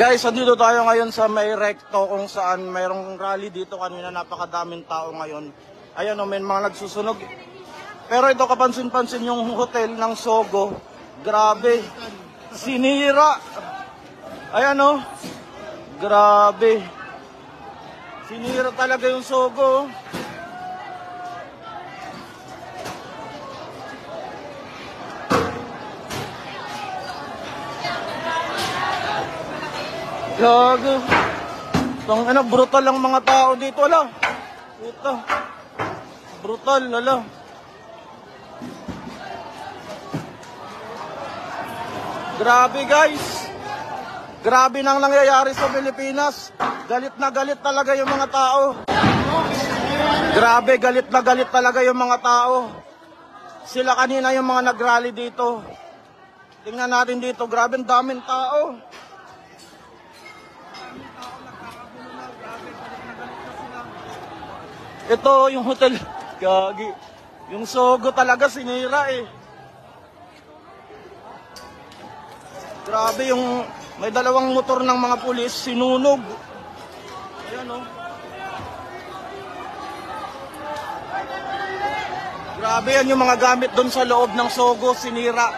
Guys, andito tayo ngayon sa may recto kung saan mayroong rally dito kanina, napakadaming tao ngayon. Ayan o, may mga nagsusunog. Pero ito kapansin-pansin yung hotel ng Sogo. Grabe, sinira. Ayan o, grabe. Sinira talaga yung Sogo. Gago. Tang brutal lang mga tao dito, ala. Puta. Brutal, ala. Grabe, guys. Grabe nang nangyayari sa Pilipinas. Galit na galit talaga yung mga tao. Grabe, galit na galit talaga yung mga tao. Sila kanina yung mga nag-rally dito. Tingnan natin dito, grabe ang daming tao. Ito yung hotel. Gagi. Yung Sogo talaga sinira eh. Grabe yung may dalawang motor ng mga pulis sinunog. Ayan oh. Grabe yan yung mga gamit doon sa loob ng Sogo sinira.